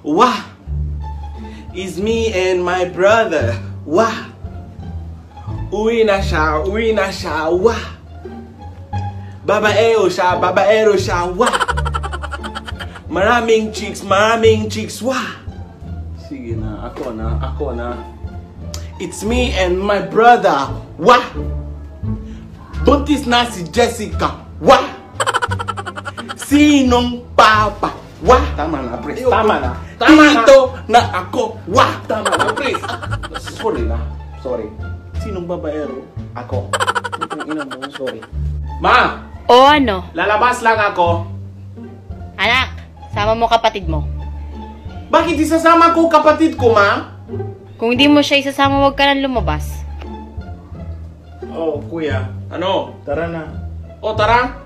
Wah! It's me and my brother. Wah! Uwi na siya, wah! Babaero siya, wah! Maraming chicks, wah! Sige na, ako na. It's me and my brother. Wah! Buntis na si Jessica. Wah! Sinong papa? Wah! Tama na, pre. Dito na ako. Wah! Tama na, pre. Sorry. Sinong babaero? Ako. Putang ina mo, sorry. Ma! O ano? Lalabas lang ako. Anak, sama mo kapatid mo. Bakit isasama ko kapatid ko, ma? Kung hindi mo siya isasama, huwag ka nang lumabas. Oh, kuya. Ano? Tara na. O, tara.